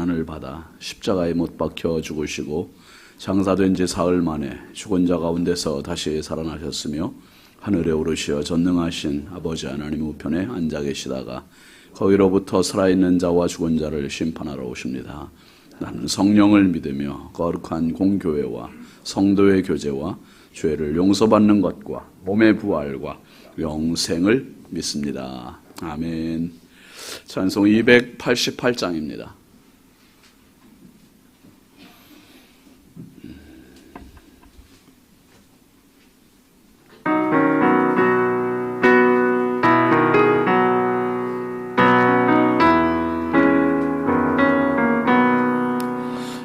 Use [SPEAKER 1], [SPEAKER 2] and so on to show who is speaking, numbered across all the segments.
[SPEAKER 1] 고난을 받아 십자가에 못 박혀 죽으시고 장사된 지 사흘 만에 죽은 자 가운데서 다시 살아나셨으며 하늘에 오르시어 전능하신 아버지 하나님 우편에 앉아 계시다가 거기로부터 살아있는 자와 죽은 자를 심판하러 오십니다. 나는 성령을 믿으며 거룩한 공교회와 성도의 교제와 죄를 용서받는 것과 몸의 부활과 영생을 믿습니다. 아멘. 찬송 288장입니다.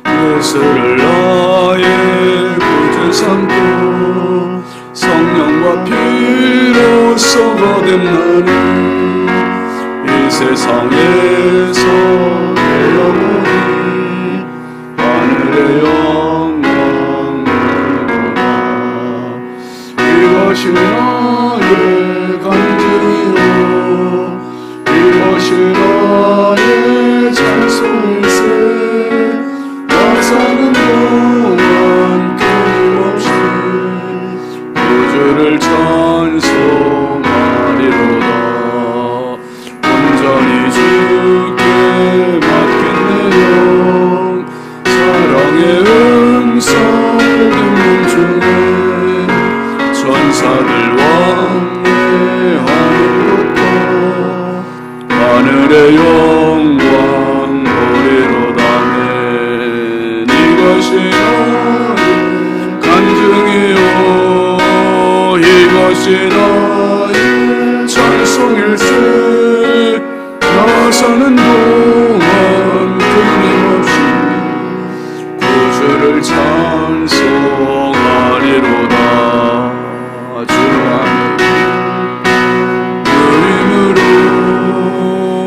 [SPEAKER 2] 예수를 나의 구주 삼고 성령과 피로써 거듭 나는 이 세상에서 내 영혼이 하늘의 영광이로다. 이것이 나의 간증이요 이것이 나의 찬송일세. 사는 동안 끊임없이 구주를 찬송하리로다. 온전히 주께 맡겼네요. 사랑의 음성을 듣는 중에 천사들 왕래하는 것과 하늘의 영광 보리로다. 이것이 나의 간증이요 이것이 나의 찬송일세. 나 사는 동안 끊임없이 구주를 찬송하리로다. 주 안에 누림으로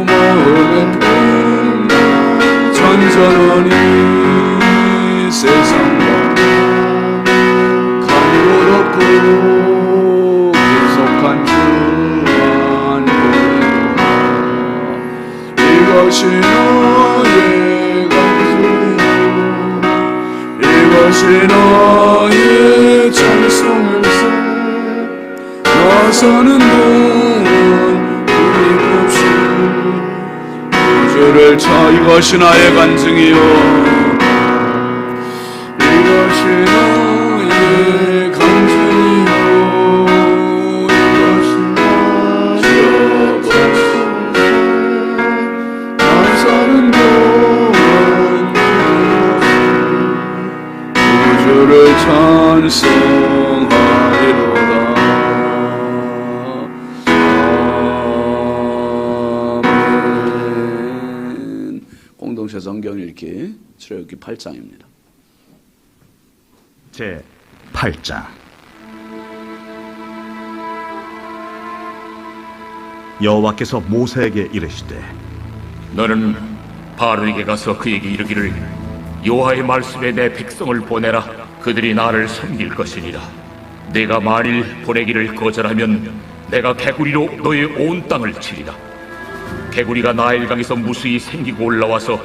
[SPEAKER 2] 마음의 평강 전전하니 세상과 강고롭고 구속한 주만 보리로다. 이것이 나의 간증이요 이것이 나의 찬송일세. 나 사는 동안 끊임없이 구주를 이것이 나의 간증이요 이것이 나의 간증이요 이것이 나의 찬송일세. 나 사는 동안 구주를 찬송하리로다. 아멘. 공동체 성경 읽기 출애굽기 8장입니다.
[SPEAKER 3] 제 8장. 여호와께서 모세에게 이르시되
[SPEAKER 4] 너는 바로에게 가서 그에게 이르기를 여호와의 말씀에 내 백성을 보내라. 그들이 나를 섬길 것이니라. 내가 만일 보내기를 거절하면 내가 개구리로 너의 온 땅을 치리라. 개구리가 나일강에서 무수히 생기고 올라와서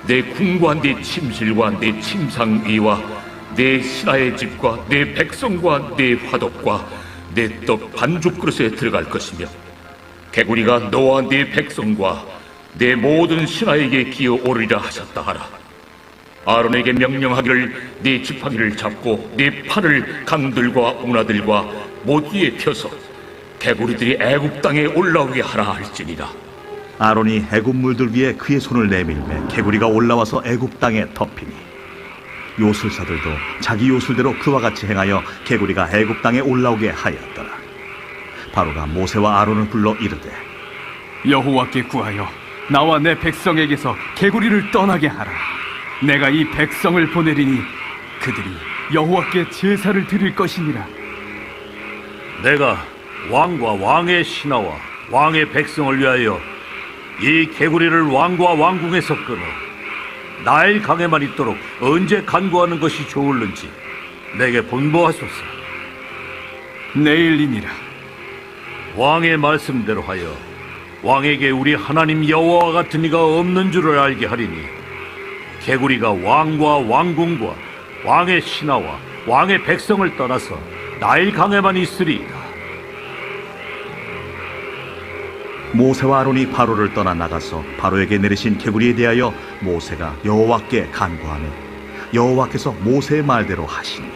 [SPEAKER 4] 내 궁과 내 침실과 내 침상 위와 내 신하의 집과 내 백성과 내 화덕과 내 떡 반죽 그릇에 들어갈 것이며 개구리가 너와 네 백성과 내 모든 신하에게 기어오르리라 하셨다 하라. 아론에게 명령하기를 네 지팡이를 잡고 네 팔을 강들과 운하들과 못 위에 펴서 개구리들이 애굽 땅에 올라오게 하라 할지니라.
[SPEAKER 3] 아론이 애굽 물들 위에 그의 손을 내밀매 개구리가 올라와서 애굽 땅에 덮이니 요술사들도 자기 요술대로 그와 같이 행하여 개구리가 애굽 땅에 올라오게 하였더라. 바로가 모세와 아론을 불러 이르되
[SPEAKER 5] 여호와께 구하여 나와 내 백성에게서 개구리를 떠나게 하라. 내가 이 백성을 보내리니 그들이 여호와께 제사를 드릴 것이니라.
[SPEAKER 6] 내가 왕과 왕의 신하와 왕의 백성을 위하여 이 개구리를 왕과 왕궁에서 끊어 나일 강에만 있도록 언제 간구하는 것이 좋을는지 내게 분부하소서.
[SPEAKER 5] 내일이니라.
[SPEAKER 6] 왕의 말씀대로 하여 왕에게 우리 하나님 여호와 같은 이가 없는 줄을 알게 하리니 개구리가 왕과 왕궁과 왕의 신하와 왕의 백성을 떠나서 나일 강에만 있으리이다.
[SPEAKER 3] 모세와 아론이 바로를 떠나 나가서 바로에게 내리신 개구리에 대하여 모세가 여호와께 간구하며 여호와께서 모세의 말대로 하시니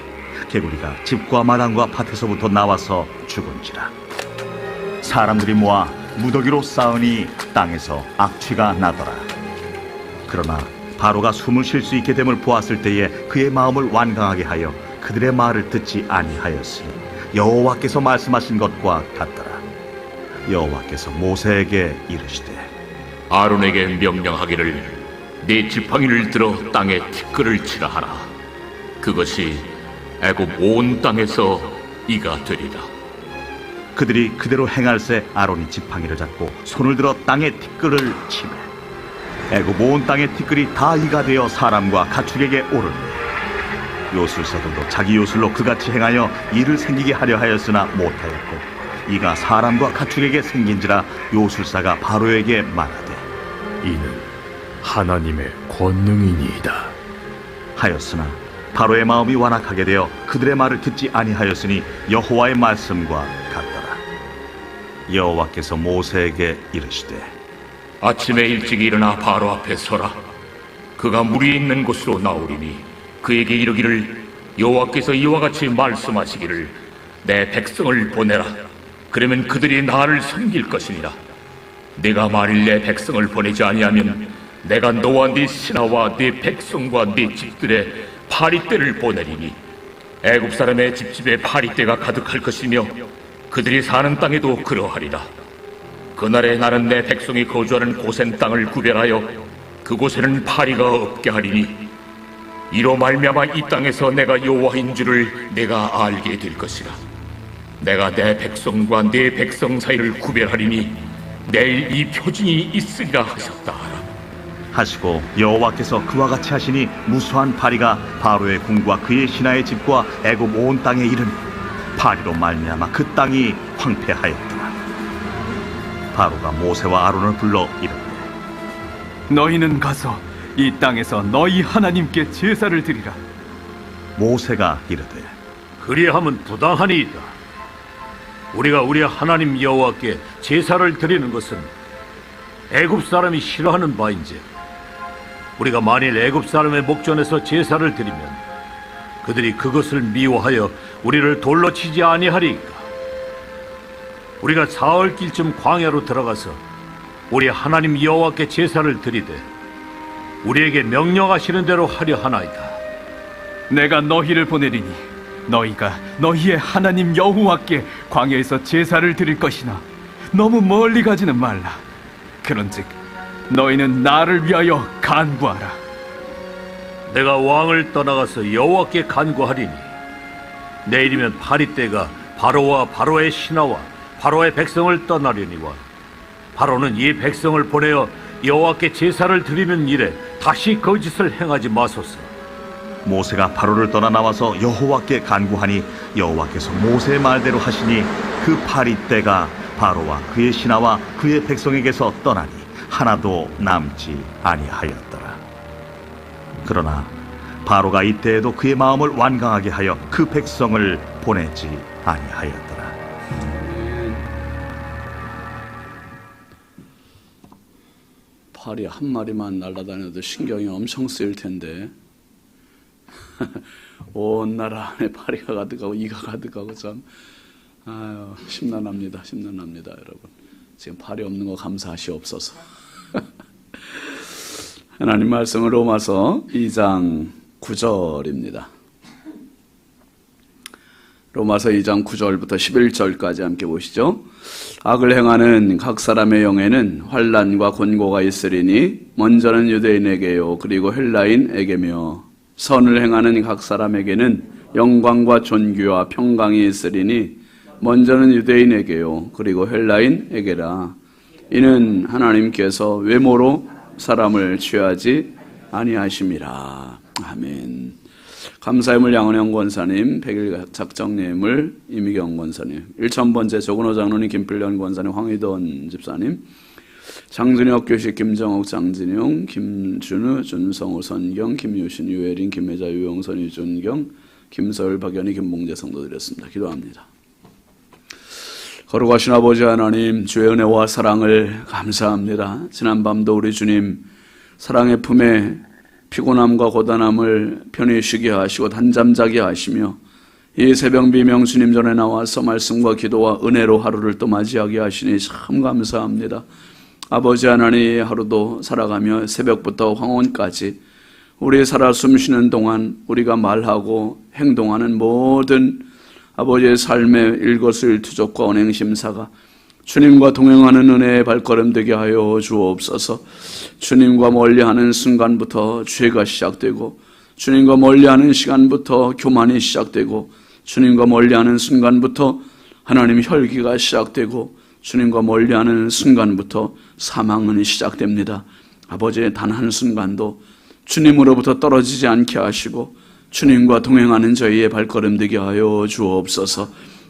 [SPEAKER 3] 개구리가 집과 마당과 밭에서부터 나와서 죽은지라. 사람들이 모아 무더기로 쌓으니 땅에서 악취가 나더라. 그러나 바로가 숨을 쉴 수 있게 됨을 보았을 때에 그의 마음을 완강하게 하여 그들의 말을 듣지 아니하였으니 여호와께서 말씀하신 것과 같더라. 여호와께서 모세에게 이르시되
[SPEAKER 4] 아론에게 명령하기를 네 지팡이를 들어 땅에 티끌을 치라 하라. 그것이 애굽 온 땅에서 이가 되리라.
[SPEAKER 3] 그들이 그대로 행할세 아론이 지팡이를 잡고 손을 들어 땅에 티끌을 치매 애굽 온 땅의 티끌이 다 이가 되어 사람과 가축에게 오르니 요술사들도 자기 요술로 그같이 행하여 이를 생기게 하려 하였으나 못하였고 이가 사람과 가축에게 생긴지라 요술사가 바로에게 말하되
[SPEAKER 5] 이는 하나님의 권능이니이다
[SPEAKER 3] 하였으나 바로의 마음이 완악하게 되어 그들의 말을 듣지 아니하였으니 여호와의 말씀과 같더라. 여호와께서 모세에게 이르시되
[SPEAKER 4] 아침에 일찍 일어나 바로 앞에 서라. 그가 물이 있는 곳으로 나오리니 그에게 이르기를 여호와께서 이와 같이 말씀하시기를 내 백성을 보내라. 그러면 그들이 나를 섬길 것이니라. 내가 만일 내 백성을 보내지 아니하면 내가 너와 네 신하와 네 백성과 네 집들의 파리떼를 보내리니 애굽 사람의 집집에 파리떼가 가득할 것이며 그들이 사는 땅에도 그러하리라. 그날에 나는 내 백성이 거주하는 고센 땅을 구별하여 그곳에는 파리가 없게 하리니 이로 말미암아 이 땅에서 내가 여호와인 줄을 내가 알게 될 것이라. 내가 내 백성과 네 백성 사이를 구별하리니 내일 이 표징이 있으리라 하셨다 하라.
[SPEAKER 3] 하시고 여호와께서 그와 같이 하시니 무수한 파리가 바로의 궁과 그의 신하의 집과 애굽 온 땅에 이르니 파리로 말미암아 그 땅이 황폐하였더라. 바로가 모세와 아론을 불러 이르되
[SPEAKER 5] 너희는 가서 이 땅에서 너희 하나님께 제사를 드리라.
[SPEAKER 3] 모세가 이르되
[SPEAKER 6] 그리하면 부당하니이다. 우리가 우리 하나님 여호와께 제사를 드리는 것은 애굽 사람이 싫어하는 바인지 우리가 만일 애굽 사람의 목전에서 제사를 드리면 그들이 그것을 미워하여 우리를 돌로 치지 아니하리이까. 우리가 사흘길쯤 광야로 들어가서 우리 하나님 여호와께 제사를 드리되 우리에게 명령하시는 대로 하려 하나이다.
[SPEAKER 5] 내가 너희를 보내리니 너희가 너희의 하나님 여호와께 광야에서 제사를 드릴 것이나 너무 멀리 가지는 말라. 그런즉 너희는 나를 위하여 간구하라.
[SPEAKER 6] 내가 왕을 떠나가서 여호와께 간구하리니 내일이면 파리떼가 바로와 바로의 신하와 바로의 백성을 떠나려니와 바로는 이 백성을 보내어 여호와께 제사를 드리는 일에 다시 거짓을 행하지 마소서.
[SPEAKER 3] 모세가 바로를 떠나 나와서 여호와께 간구하니 여호와께서 모세의 말대로 하시니 그 파리떼가 바로와 그의 신하와 그의 백성에게서 떠나니 하나도 남지 아니하였더라. 그러나 바로가 이때에도 그의 마음을 완강하게 하여 그 백성을 보내지 아니하였더라.
[SPEAKER 1] 파리 한 마리만 날아다녀도 신경이 엄청 쓰일 텐데 온 나라 안에 파리가 가득하고 이가 가득하고 참 아유 심란합니다. 심란합니다. 여러분 지금 파리 없는 거 감사하시옵소서. 하나님 말씀은 로마서 2장 9절입니다. 로마서 2장 9절부터 11절까지 함께 보시죠. 악을 행하는 각 사람의 영에는 환난과 곤고가 있으리니 먼저는 유대인에게요 그리고 헬라인에게며 선을 행하는 각 사람에게는 영광과 존귀와 평강이 있으리니 먼저는 유대인에게요 그리고 헬라인에게라. 이는 하나님께서 외모로 사람을 취하지 아니하심이라. 아멘. 감사임을 양은영 권사님, 백일 작정님을 이미경 권사님, 1000번째 조근호 장로님, 김필련 권사님, 황희돈 집사님, 장준혁, 교식, 김정옥, 장진용, 김준우, 준성호, 선경, 김유신, 유혜린, 김혜자, 유영선, 유준경, 김서율, 박연희, 김봉재 성도 드렸습니다. 기도합니다. 거룩하신 아버지 하나님, 주의 은혜와 사랑을 감사합니다. 지난밤도 우리 주님 사랑의 품에 피곤함과 고단함을 편히 쉬게 하시고 단잠 자게 하시며 이 새벽 비명 주님 전에 나와서 말씀과 기도와 은혜로 하루를 또 맞이하게 하시니 참 감사합니다. 아버지 하나님, 하루도 살아가며 새벽부터 황혼까지 우리 살아 숨쉬는 동안 우리가 말하고 행동하는 모든 아버지의 삶의 일거수일투족과 언행심사가 주님과 동행하는 은혜의 발걸음 되게 하여 주옵소서. 주님과 멀리하는 순간부터 죄가 시작되고, 주님과 멀리하는 시간부터 교만이 시작되고, 주님과 멀리하는 순간부터 하나님 혈기가 시작되고, 주님과 멀리하는 순간부터 사망은 시작됩니다. 아버지의 단 한순간도 주님으로부터 떨어지지 않게 하시고 주님과 동행하는 저희의 발걸음 되게 하여 주옵소서.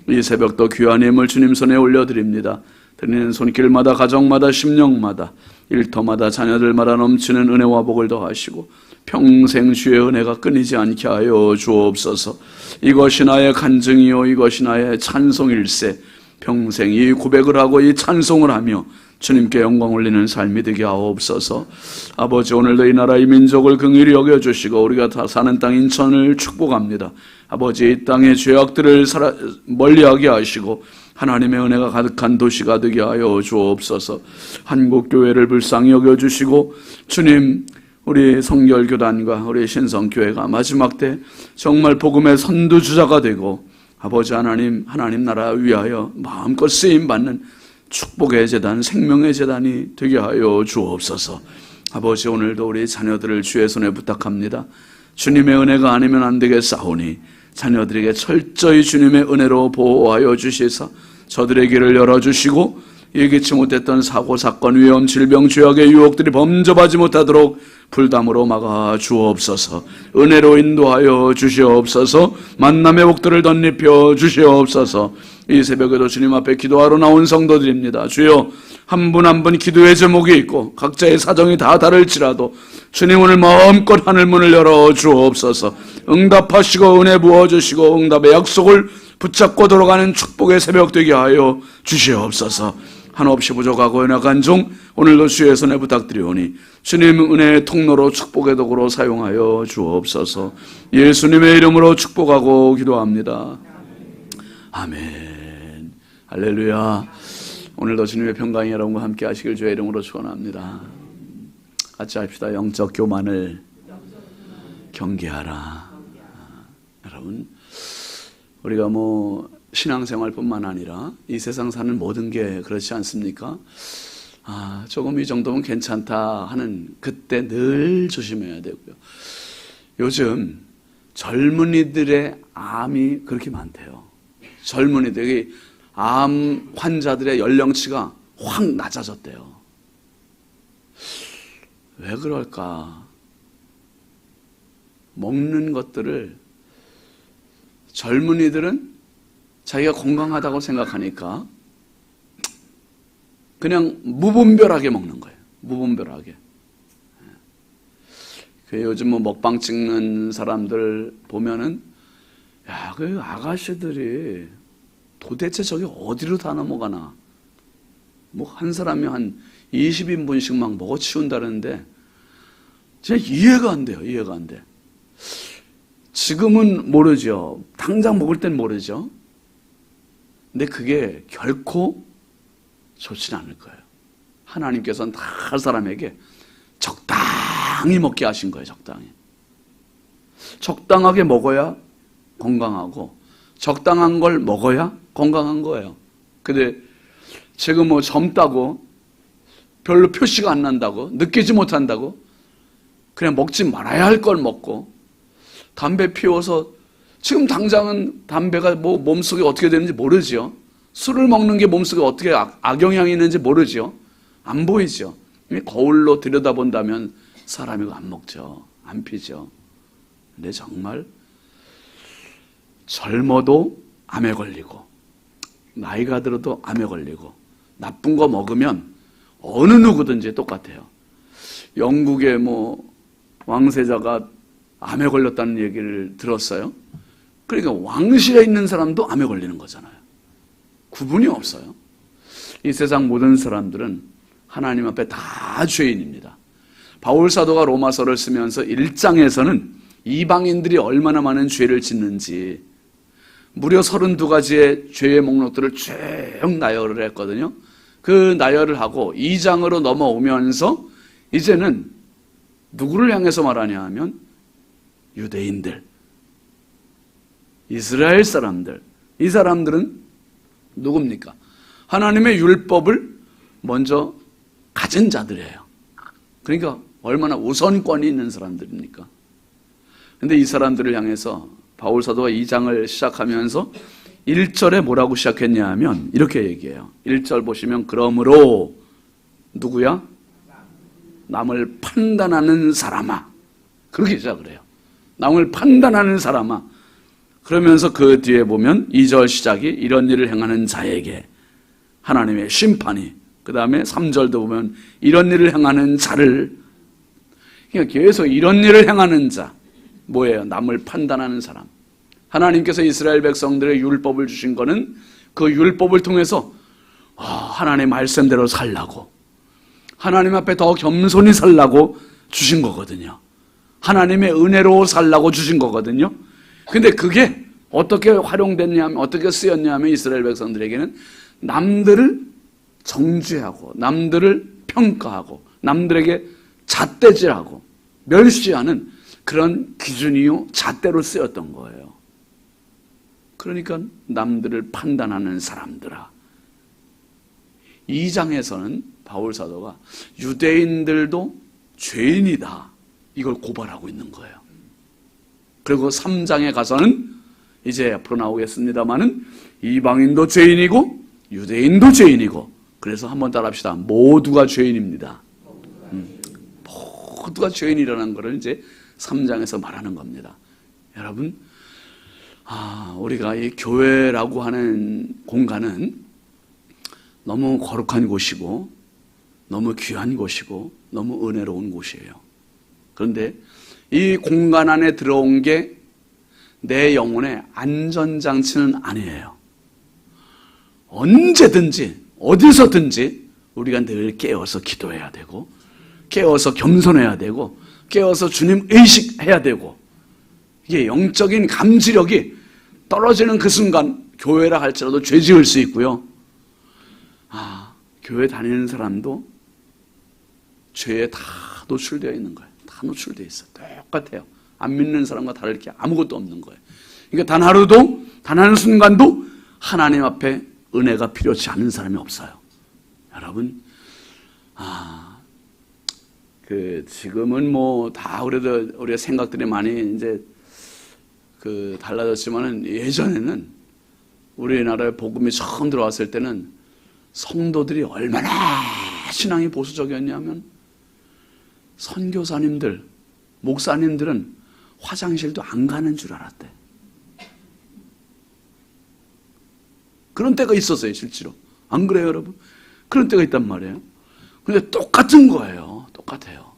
[SPEAKER 1] 이 새벽도 귀한 예물 주님 손에 올려드립니다. 드리는 손길마다, 가정마다, 심령마다, 일터마다, 자녀들마다 넘치는 은혜와 복을 더하시고 평생 주의 은혜가 끊이지 않게 하여 주옵소서. 이것이 나의 간증이요 이것이 나의 찬송일세. 평생 이 고백을 하고 이 찬송을 하며 주님께 영광 올리는 삶이 되게 하옵소서. 아버지, 오늘도 이 나라 이 민족을 긍휼히 여겨주시고 우리가 다 사는 땅 인천을 축복합니다. 아버지, 이 땅의 죄악들을 멀리하게 하시고 하나님의 은혜가 가득한 도시가 되게 하여 주옵소서. 한국교회를 불쌍히 여겨주시고 주님, 우리 성결교단과 우리 신성교회가 마지막 때 정말 복음의 선두주자가 되고 아버지 하나님 나라 위하여 마음껏 쓰임받는 축복의 재단, 생명의 재단이 되게 하여 주옵소서. 아버지, 오늘도 우리 자녀들을 주의 손에 부탁합니다. 주님의 은혜가 아니면 안 되겠사오니 자녀들에게 철저히 주님의 은혜로 보호하여 주시사 저들의 길을 열어주시고 예기치 못했던 사고, 사건, 위험, 질병, 죄악의 유혹들이 범접하지 못하도록 불담으로 막아 주옵소서. 은혜로 인도하여 주시옵소서. 만남의 복들을 덧입혀 주시옵소서. 이 새벽에도 주님 앞에 기도하러 나온 성도들입니다. 주여, 한 분 한 분 기도의 제목이 있고 각자의 사정이 다 다를지라도 주님 오늘 마음껏 하늘문을 열어 주옵소서. 응답하시고 은혜 부어주시고 응답의 약속을 붙잡고 돌아가는 축복의 새벽 되게 하여 주시옵소서. 한없이 부족하고 연약한 종 오늘도 주의 손에 부탁드리오니 주님 은혜의 통로로 축복의 도구로 사용하여 주옵소서. 예수님의 이름으로 축복하고 기도합니다. 아멘. 할렐루야. 오늘도 주님의 평강이 여러분과 함께 하시길 주의 이름으로 축원합니다. 같이 합시다. 영적 교만을 경계하라. 여러분, 우리가 신앙생활뿐만 아니라 이 세상 사는 모든 게 그렇지 않습니까? 조금 이 정도면 괜찮다 하는 그때 늘 조심해야 되고요. 요즘 젊은이들의 암이 그렇게 많대요. 젊은이들이 암 환자들의 연령치가 확 낮아졌대요. 왜 그럴까? 먹는 것들을 젊은이들은 자기가 건강하다고 생각하니까 그냥 무분별하게 먹는 거예요. 무분별하게. 요즘 먹방 찍는 사람들 보면은, 야, 그 아가씨들이 도대체 저기 어디로 다 넘어가나. 한 사람이 한 20인분씩 막 먹어 치운다는데, 진짜 이해가 안 돼요. 이해가 안 돼. 지금은 모르죠. 당장 먹을 땐 모르죠. 근데 그게 결코 좋지는 않을 거예요. 하나님께서는 다 사람에게 적당히 먹게 하신 거예요. 적당히. 적당하게 먹어야 건강하고 적당한 걸 먹어야 건강한 거예요. 근데 지금 젊다고 별로 표시가 안 난다고 느끼지 못한다고 그냥 먹지 말아야 할 걸 먹고 담배 피워서 지금 당장은 담배가 몸속에 어떻게 되는지 모르죠. 술을 먹는 게 몸속에 어떻게 악영향이 있는지 모르죠. 안 보이죠. 거울로 들여다본다면 사람이 안 먹죠. 안 피죠. 근데 정말 젊어도 암에 걸리고 나이가 들어도 암에 걸리고 나쁜 거 먹으면 어느 누구든지 똑같아요. 영국의 왕세자가 암에 걸렸다는 얘기를 들었어요. 그러니까 왕실에 있는 사람도 암에 걸리는 거잖아요. 구분이 없어요. 이 세상 모든 사람들은 하나님 앞에 다 죄인입니다. 바울 사도가 로마서를 쓰면서 1장에서는 이방인들이 얼마나 많은 죄를 짓는지 무려 32가지의 죄의 목록들을 쭉 나열을 했거든요. 그 나열을 하고 2장으로 넘어오면서 이제는 누구를 향해서 말하냐 하면 유대인들, 이스라엘 사람들. 이 사람들은 누굽니까? 하나님의 율법을 먼저 가진 자들이에요. 그러니까 얼마나 우선권이 있는 사람들입니까? 근데 이 사람들을 향해서 바울 사도가 2장을 시작하면서 1절에 뭐라고 시작했냐 하면 이렇게 얘기해요. 1절 보시면 그러므로 누구야? 남을 판단하는 사람아. 그렇게 시작을 해요. 남을 판단하는 사람아. 그러면서 그 뒤에 보면 2절 시작이 이런 일을 행하는 자에게 하나님의 심판이, 그 다음에 3절도 보면 이런 일을 행하는 자를, 그러니까 계속 이런 일을 행하는 자, 뭐예요? 남을 판단하는 사람. 하나님께서 이스라엘 백성들의 율법을 주신 거는 그 율법을 통해서 하나님의 말씀대로 살라고, 하나님 앞에 더 겸손히 살라고 주신 거거든요. 하나님의 은혜로 살라고 주신 거거든요. 근데 그게 어떻게 활용됐냐면, 어떻게 쓰였냐면 이스라엘 백성들에게는 남들을 정죄하고 남들을 평가하고 남들에게 잣대질하고 멸시하는 그런 기준이요 잣대로 쓰였던 거예요. 그러니까 남들을 판단하는 사람들아. 2장에서는 바울 사도가 유대인들도 죄인이다, 이걸 고발하고 있는 거예요. 그리고 3장에 가서는 이제 앞으로 나오겠습니다마는 이방인도 죄인이고 유대인도 죄인이고, 그래서 한번 따라합시다. 모두가 죄인입니다. 모두가 죄인이라는 것을 이제 3장에서 말하는 겁니다. 여러분, 우리가 이 교회라고 하는 공간은 너무 거룩한 곳이고 너무 귀한 곳이고 너무 은혜로운 곳이에요. 그런데 이 공간 안에 들어온 게 내 영혼의 안전장치는 아니에요. 언제든지 어디서든지 우리가 늘 깨어서 기도해야 되고, 깨어서 겸손해야 되고, 깨어서 주님 의식해야 되고, 이게 영적인 감지력이 떨어지는 그 순간 교회라 할지라도 죄 지을 수 있고요. 교회 다니는 사람도 죄에 다 노출되어 있는 거예요. 다 노출되어 있어요. 똑같아요. 안 믿는 사람과 다를 게 아무것도 없는 거예요. 그러니까 단 하루도, 단 한 순간도 하나님 앞에 은혜가 필요치 않은 사람이 없어요. 여러분, 지금은 다 그래도 우리가 생각들이 많이 이제 달라졌지만은 예전에는 우리나라에 복음이 처음 들어왔을 때는 성도들이 얼마나 신앙이 보수적이었냐면 선교사님들, 목사님들은 화장실도 안 가는 줄 알았대. 그런 때가 있었어요, 실제로. 안 그래요, 여러분? 그런 때가 있단 말이에요. 근데 똑같은 거예요. 똑같아요.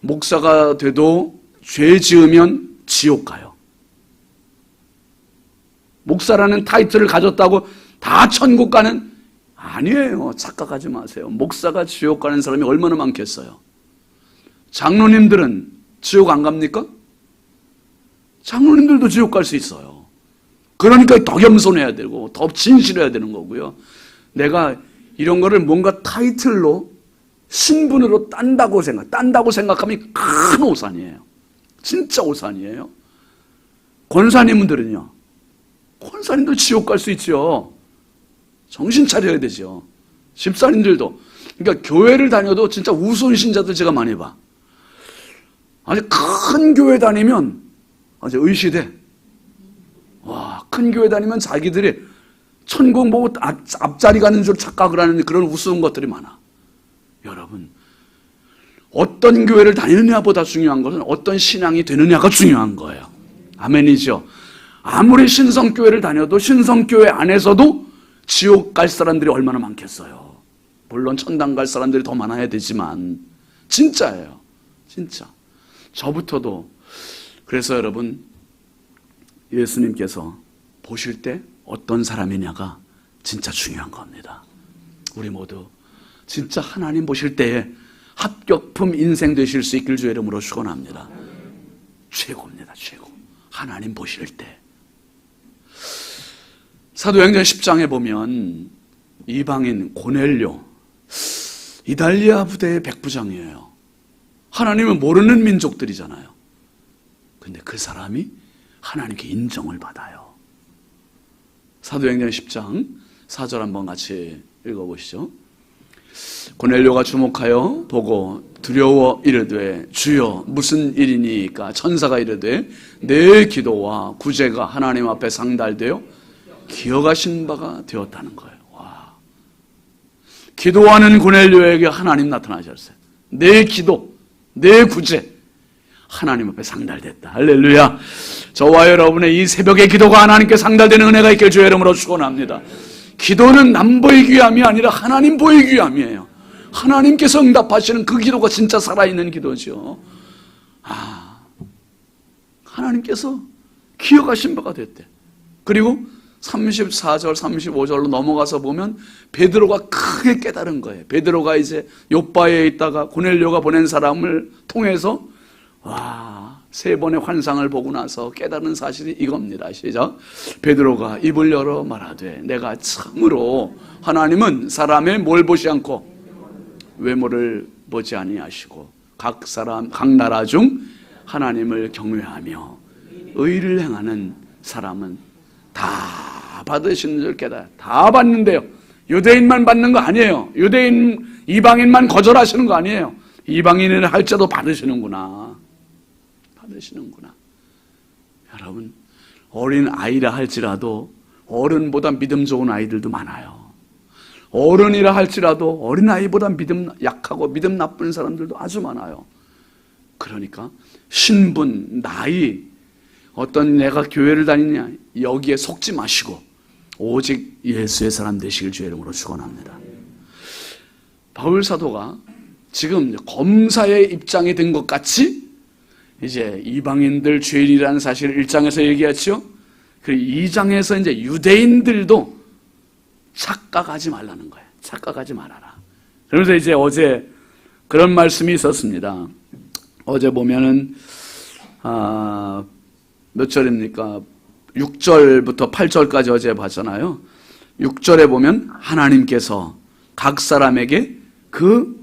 [SPEAKER 1] 목사가 돼도 죄 지으면 지옥 가요. 목사라는 타이틀을 가졌다고 다 천국 가는? 아니에요. 착각하지 마세요. 목사가 지옥 가는 사람이 얼마나 많겠어요. 장로님들은 지옥 안 갑니까? 장로님들도 지옥 갈 수 있어요. 그러니까 더 겸손해야 되고 더 진실해야 되는 거고요. 내가 이런 거를 뭔가 타이틀로 신분으로 딴다고 생각하면 큰 오산이에요. 진짜 오산이에요. 권사님들은요, 권사님도 지옥 갈 수 있죠. 정신 차려야 되죠. 집사님들도. 그러니까 교회를 다녀도 진짜 우스운 신자들 제가 많이 봐. 아주 큰 교회 다니면 아주 의시돼. 와, 큰 교회 다니면 자기들이 천국 보고 앞자리 가는 줄 착각을 하는 그런 우스운 것들이 많아. 여러분, 어떤 교회를 다니느냐보다 중요한 것은 어떤 신앙이 되느냐가 중요한 거예요. 아멘이죠. 아무리 신성교회를 다녀도 신성교회 안에서도 지옥 갈 사람들이 얼마나 많겠어요. 물론 천당 갈 사람들이 더 많아야 되지만 진짜예요. 진짜. 저부터도. 그래서 여러분, 예수님께서 보실 때 어떤 사람이냐가 진짜 중요한 겁니다. 우리 모두 진짜 하나님 보실 때에 합격품 인생 되실 수 있길 주의 이름으로 축원합니다. 최고입니다. 최고. 하나님 보실 때. 사도행전 10장에 보면 이방인 고넬료, 이달리아 부대의 백부장이에요. 하나님을 모르는 민족들이잖아요. 근데 그 사람이 하나님께 인정을 받아요. 사도행전 10장 4절 한번 같이 읽어보시죠. 고넬료가 주목하여 보고 두려워 이르되 주여 무슨 일이니까? 천사가 이르되 내 기도와 구제가 하나님 앞에 상달되어 기억하신 바가 되었다는 거예요. 와. 기도하는 고넬료에게 하나님 나타나셨어요. 내 기도, 내 구제 하나님 앞에 상달됐다. 할렐루야. 저와 여러분의 이 새벽의 기도가 하나님께 상달되는 은혜가 있길 주의 이름으로 축원합니다. 기도는 남 보이기 위함이 아니라 하나님 보이기 위함이에요. 하나님께서 응답하시는 그 기도가 진짜 살아있는 기도죠. 하나님께서 기억하신 바가 됐대. 그리고 34절, 35절로 넘어가서 보면 베드로가 크게 깨달은 거예요. 베드로가 이제 요바에 있다가 고넬료가 보낸 사람을 통해서 세 번의 환상을 보고 나서 깨달은 사실이 이겁니다. 시작. 베드로가 입을 열어 말하되 내가 참으로 하나님은 사람의 뭘 보지 않고 외모를 보지 아니하시고 각 사람 각 나라 중 하나님을 경외하며 의를 행하는 사람은 다 받으시는 줄 깨달아. 다 받는데요. 유대인만 받는 거 아니에요. 유대인 이방인만 거절하시는 거 아니에요. 이방인을 할지라도 받으시는구나. 받으시는구나. 여러분, 어린 아이라 할지라도 어른보다 믿음 좋은 아이들도 많아요. 어른이라 할지라도 어린아이보다 믿음 약하고 믿음 나쁜 사람들도 아주 많아요. 그러니까 신분, 나이, 어떤 내가 교회를 다니냐 여기에 속지 마시고 오직 예수의 사람 되시길 주의 이름으로 축원합니다. 바울 사도가 지금 검사의 입장이 된 것 같이 이제 이방인들 죄인이라는 사실을 1장에서 얘기했죠. 그리고 2장에서 이제 유대인들도 착각하지 말라는 거예요. 착각하지 말아라. 그러면서 이제 어제 그런 말씀이 있었습니다. 어제 보면은 몇 절입니까? 6절부터 8절까지 어제 봤잖아요. 6절에 보면 하나님께서 각 사람에게 그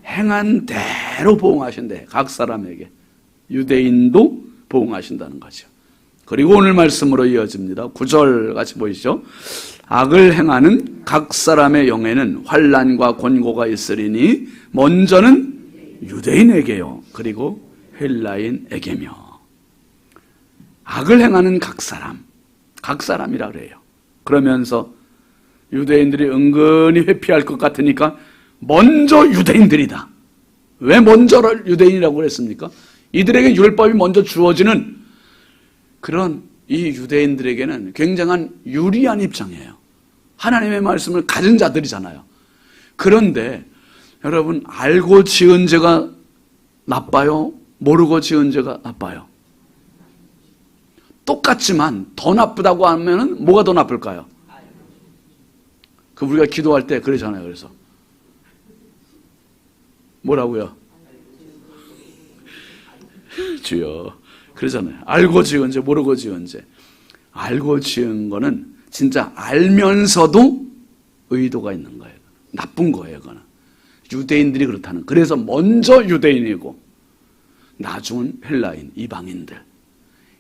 [SPEAKER 1] 행한 대로 보응하신대. 각 사람에게. 유대인도 보응하신다는 거죠. 그리고 오늘 말씀으로 이어집니다. 9절 같이 보이시죠? 악을 행하는 각 사람의 영에는 환난과 권고가 있으리니 먼저는 유대인에게요. 그리고 헬라인에게며. 악을 행하는 각 사람이라 그래요. 그러면서 유대인들이 은근히 회피할 것 같으니까 먼저 유대인들이다. 왜 먼저 유대인이라고 그랬습니까? 이들에게 율법이 먼저 주어지는 그런 이 유대인들에게는 굉장한 유리한 입장이에요. 하나님의 말씀을 가진 자들이잖아요. 그런데 여러분, 알고 지은 죄가 나빠요? 모르고 지은 죄가 나빠요? 똑같지만 더 나쁘다고 하면은 뭐가 더 나쁠까요? 우리가 기도할 때 그러잖아요. 그래서 뭐라고요? 주여. 그러잖아요. 알고 지은 죄, 모르고 지은 죄. 알고 지은 거는 진짜 알면서도 의도가 있는 거예요. 나쁜 거예요, 그거는. 유대인들이 그렇다는. 그래서 먼저 유대인이고 나중은 헬라인, 이방인들.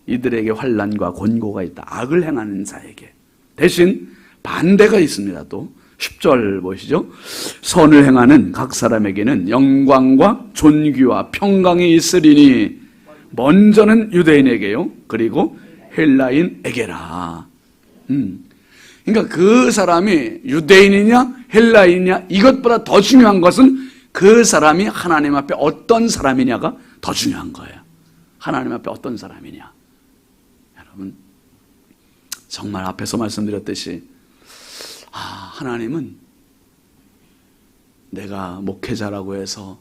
[SPEAKER 1] 이들에게 환난과 권고가 있다. 악을 행하는 자에게. 대신 반대가 있습니다. 또 10절 보시죠. 선을 행하는 각 사람에게는 영광과 존귀와 평강이 있으리니 먼저는 유대인에게요. 그리고 헬라인에게라. 그러니까 그 사람이 유대인이냐 헬라인이냐 이것보다 더 중요한 것은 그 사람이 하나님 앞에 어떤 사람이냐가 더 중요한 거예요. 하나님 앞에 어떤 사람이냐. 여러분, 정말 앞에서 말씀드렸듯이 하나님은 내가 목회자라고 해서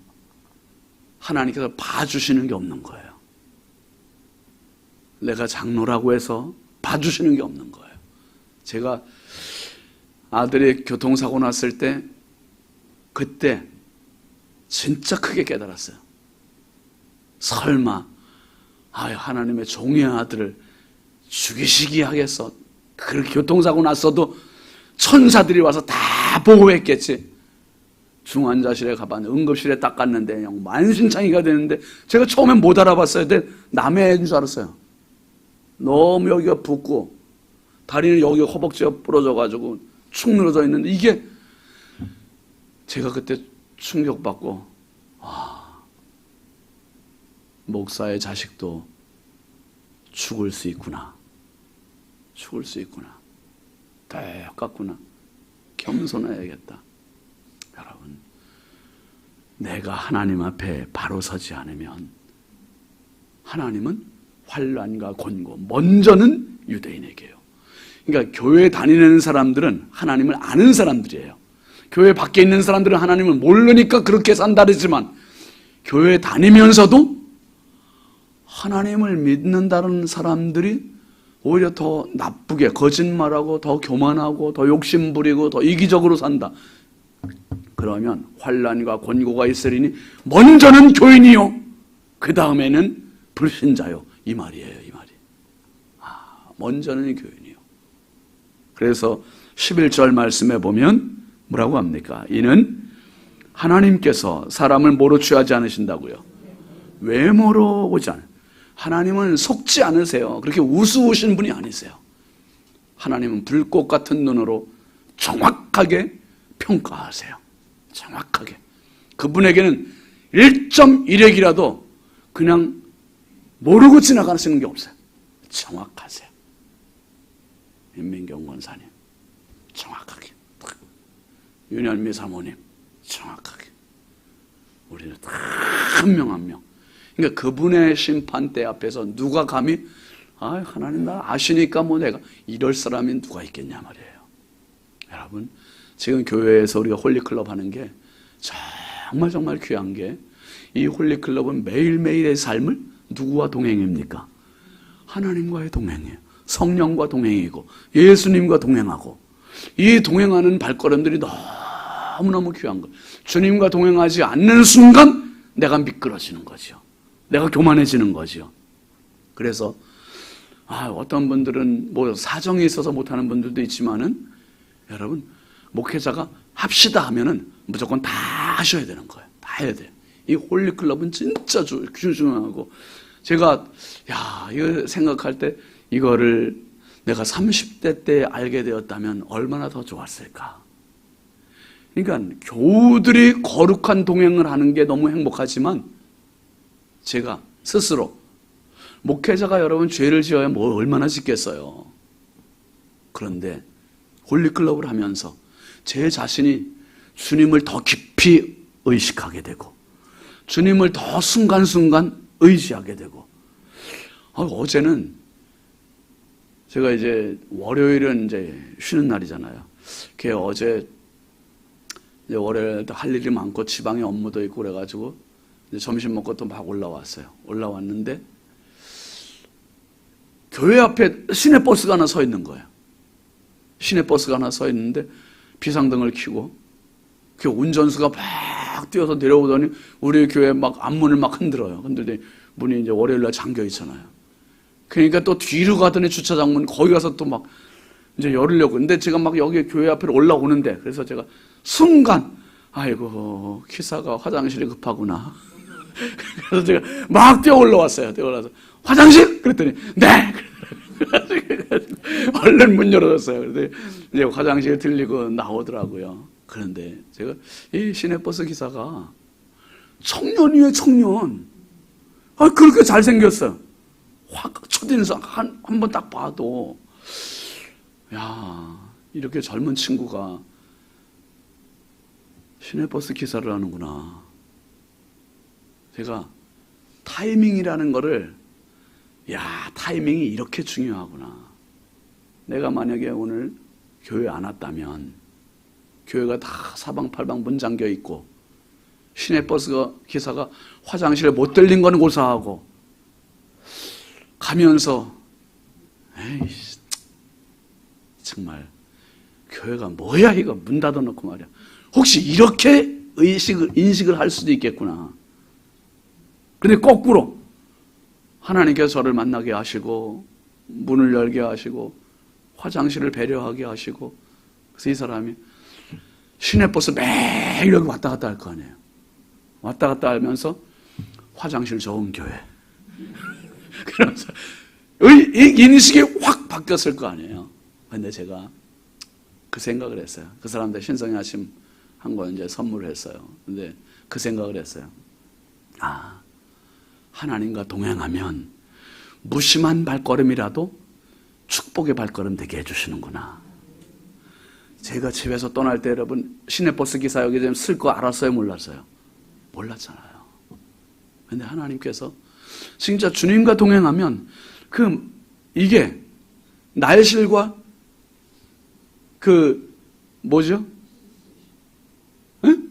[SPEAKER 1] 하나님께서 봐주시는 게 없는 거예요. 내가 장로라고 해서 봐주시는 게 없는 거예요. 제가 아들이 교통사고 났을 때 그때 진짜 크게 깨달았어요. 설마 하나님의 종의 아들을 죽이시기 하겠어. 그렇게 교통사고 났어도 천사들이 와서 다 보호했겠지. 중환자실에 가봤는데 응급실에 딱 갔는데 그냥 만신창이가 되는데 제가 처음엔 못 알아봤어요. 근데 남의 애인 줄 알았어요. 너무 여기가 붓고 다리는 여기 허벅지가 부러져가지고 축 늘어져 있는데 이게 제가 그때 충격받고 목사의 자식도 죽을 수 있구나. 죽을 수 있구나. 똑같구나. 겸손해야겠다. 여러분, 내가 하나님 앞에 바로 서지 않으면 하나님은 환난과 곤고, 먼저는 유대인에게요. 그러니까 교회 다니는 사람들은 하나님을 아는 사람들이에요. 교회 밖에 있는 사람들은 하나님을 모르니까 그렇게 산다르지만 교회 다니면서도 하나님을 믿는다는 사람들이 오히려 더 나쁘게 거짓말하고 더 교만하고 더 욕심부리고 더 이기적으로 산다. 그러면 환난과 곤고가 있으리니 먼저는 교인이요 그 다음에는 불신자요. 이 말이에요. 이 말이. 먼저는 교인이요. 그래서 11절 말씀에 보면 뭐라고 합니까? 이는 하나님께서 사람을 뭐로 취하지 않으신다고요? 외모로 보지 않아요. 하나님은 속지 않으세요. 그렇게 우스우신 분이 아니세요. 하나님은 불꽃 같은 눈으로 정확하게 평가하세요. 정확하게. 그분에게는 1.1핵이라도 그냥 모르고 지나가시는 게 없어요. 정확하세요. 임민경 권사님 정확하게. 윤현미 사모님 정확하게. 우리는 다 한 명 한 명. 그러니까 그분의 심판대 앞에서 누가 감히 하나님 나 아시니까 뭐 내가 이럴 사람이 누가 있겠냐 말이에요. 여러분, 지금 교회에서 우리가 홀리클럽 하는 게 정말 귀한 게 이 홀리클럽은 매일매일의 삶을 누구와 동행입니까? 하나님과의 동행이에요. 성령과 동행이고 예수님과 동행하고 이 동행하는 발걸음들이 너무너무 귀한 거예요. 주님과 동행하지 않는 순간 내가 미끄러지는 거죠. 내가 교만해지는 거죠. 그래서 어떤 분들은 뭐 사정이 있어서 못하는 분들도 있지만은 여러분 목회자가 합시다 하면은 무조건 다 하셔야 되는 거예요. 다 해야 돼요. 이 홀리클럽은 진짜 중요하고 제가 이거 생각할 때 이거를 내가 30대 때 알게 되었다면 얼마나 더 좋았을까. 그러니까 교우들이 거룩한 동행을 하는 게 너무 행복하지만 제가 스스로 목회자가 여러분 죄를 지어야 뭐 얼마나 짓겠어요. 그런데 홀리클럽을 하면서 제 자신이 주님을 더 깊이 의식하게 되고 주님을 더 순간순간 의지하게 되고 어제는 제가 이제 월요일은 이제 쉬는 날이잖아요. 그게 어제 이제 월요일 할 일이 많고 지방에 업무도 있고 그래가지고 이제 점심 먹고 또 막 올라왔어요. 올라왔는데 교회 앞에 시내버스가 하나 서 있는 거예요. 시내버스가 하나 서 있는데 비상등을 켜고 그 운전수가 막 뛰어서 내려오더니 우리 교회 막 앞문을 막 흔들어요. 흔들더니 문이 이제 월요일날 잠겨 있잖아요. 그러니까 또 뒤로 가더니 주차장 문 거기 가서 또 막 이제 열으려고. 근데 제가 막 여기 교회 앞에 올라오는데 그래서 제가 순간 아이고 기사가 화장실이 급하구나. 그래서 제가 막 뛰어 올라왔어요. 뛰어 올라와서 화장실? 그랬더니 네. 얼른 문 열어줬어요. 그런데 이제 화장실 들리고 나오더라고요. 그런데 제가 이 시내버스 기사가 청년이에요, 청년. 그렇게 잘생겼어요. 확 첫인상 한 번 딱 봐도 이렇게 젊은 친구가 시내버스 기사를 하는구나. 제가 타이밍이라는 거를 타이밍이 이렇게 중요하구나. 내가 만약에 오늘 교회 안 왔다면 교회가 다 사방팔방 문 잠겨 있고 시내버스 기사가 화장실에 못 들린 건 고사하고 가면서 에이 정말 교회가 뭐야 이거 문 닫아놓고 말이야. 혹시 이렇게 인식을 할 수도 있겠구나. 근데 거꾸로 하나님께서 저를 만나게 하시고 문을 열게 하시고 화장실을 배려하게 하시고 그래서 이 사람이 시내버스 매일 여기 왔다 갔다 할 거 아니에요. 왔다 갔다 하면서 화장실 좋은 교회 그러면서 이 인식이 확 바뀌었을 거 아니에요. 근데 제가 그 생각을 했어요. 그 사람들 신성의 아침 한 거 이제 선물을 했어요. 근데 그 생각을 했어요. 아, 하나님과 동행하면 무심한 발걸음이라도 축복의 발걸음 되게 해주시는구나. 제가 집에서 떠날 때 여러분 시내버스 기사 여기 좀 쓸 거 알았어요? 몰랐어요? 몰랐잖아요. 근데 하나님께서 진짜 주님과 동행하면 이게 날실과 뭐죠? 응?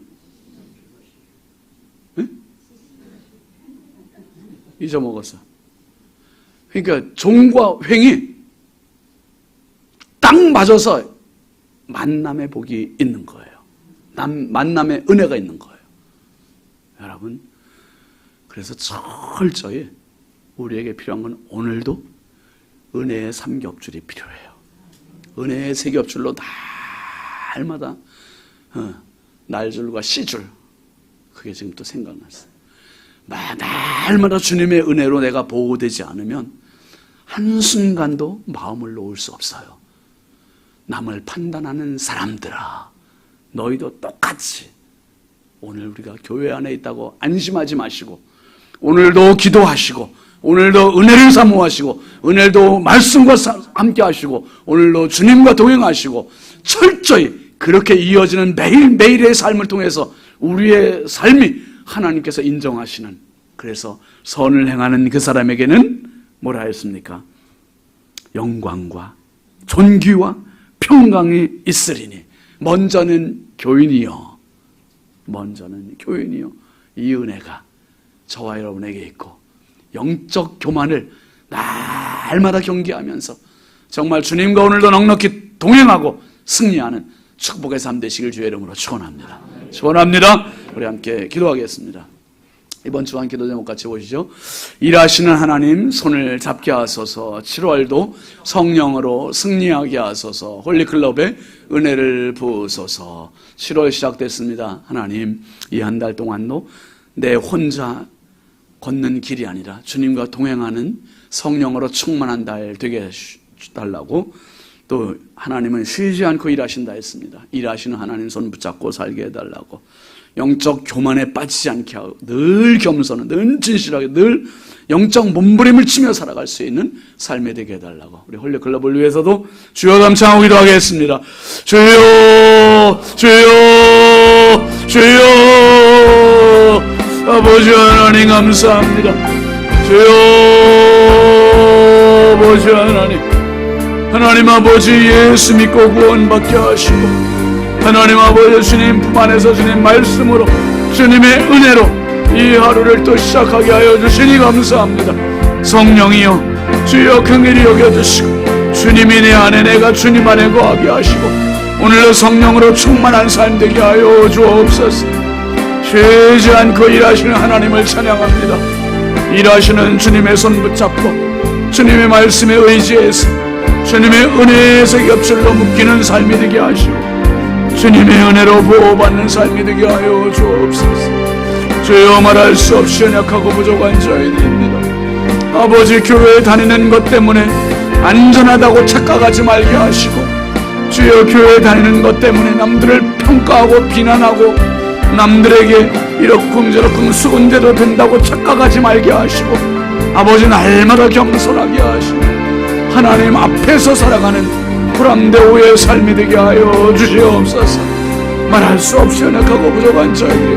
[SPEAKER 1] 응? 잊어먹었어. 그러니까 종과 횡이 딱 맞아서 만남의 복이 있는 거예요. 만남의 은혜가 있는 거예요. 여러분, 그래서 철저히 우리에게 필요한 건 오늘도 은혜의 삼겹줄이 필요해요. 은혜의 세 겹줄로 날마다 날줄과 씨줄, 그게 지금 또 생각났어요. 날마다 주님의 은혜로 내가 보호되지 않으면 한순간도 마음을 놓을 수 없어요. 남을 판단하는 사람들아, 너희도 똑같이 오늘 우리가 교회 안에 있다고 안심하지 마시고 오늘도 기도하시고 오늘도 은혜를 사모하시고 오늘도 말씀과 함께 하시고 오늘도 주님과 동행하시고 철저히 그렇게 이어지는 매일매일의 삶을 통해서 우리의 삶이 하나님께서 인정하시는, 그래서 선을 행하는 그 사람에게는 뭐라 했습니까? 영광과 존귀와 평강이 있으리니 먼저는 교인이요 이 은혜가 저와 여러분에게 있고 영적 교만을 날마다 경계하면서 정말 주님과 오늘도 넉넉히 동행하고 승리하는 축복의 삶 되시길 주의 이름으로 축원합니다. 우리 함께 기도하겠습니다. 이번 주간 기도 제목 같이 보시죠. 일하시는 하나님 손을 잡게 하소서. 7월도 성령으로 승리하게 하소서. 홀리클럽에 은혜를 부으소서. 7월 시작됐습니다. 하나님, 이 한 달 동안도 내 혼자 걷는 길이 아니라 주님과 동행하는 성령으로 충만한 달 되게 해달라고, 또 하나님은 쉬지 않고 일하신다 했습니다. 일하시는 하나님 손 붙잡고 살게 해달라고, 영적 교만에 빠지지 않게 하고 늘 겸손은, 늘 진실하게, 늘 영적 몸부림을 치며 살아갈 수 있는 삶이 되게 해달라고, 우리 홀리클럽을 위해서도 주여 감사하고 기도하겠습니다. 주여 주여 주여, 아버지 하나님 감사합니다. 주여 아버지 하나님 아버지 예수 믿고 구원받게 하시고, 하나님 아버지 주님 품 안에서 주님 말씀으로 주님의 은혜로 이 하루를 또 시작하게 하여 주시니 감사합니다. 성령이여 주여 긍휼히 여겨주시고 주님이 내 안에 내가 주님 안에 거하게 하시고 오늘도 성령으로 충만한 삶 되게 하여 주옵소서. 쉬지 않고 일하시는 하나님을 찬양합니다. 일하시는 주님의 손 붙잡고 주님의 말씀에 의지해서 주님의 은혜의 겹줄로 묶이는 삶이 되게 하시고 주님의 은혜로 보호받는 삶이 되게 하여 주옵소서. 주여 말할 수 없이 연약하고 부족한 저희들입니다. 아버지, 교회에 다니는 것 때문에 안전하다고 착각하지 말게 하시고, 주여 교회에 다니는 것 때문에 남들을 평가하고 비난하고 남들에게 이러쿵저러쿵 수군대도 된다고 착각하지 말게 하시고, 아버지 날마다 겸손하게 하시고 하나님 앞에서 살아가는 불암대오의 삶이 되게 하여 주시옵소서. 말할 수 없이 연약하고 부족한 저희들입니다.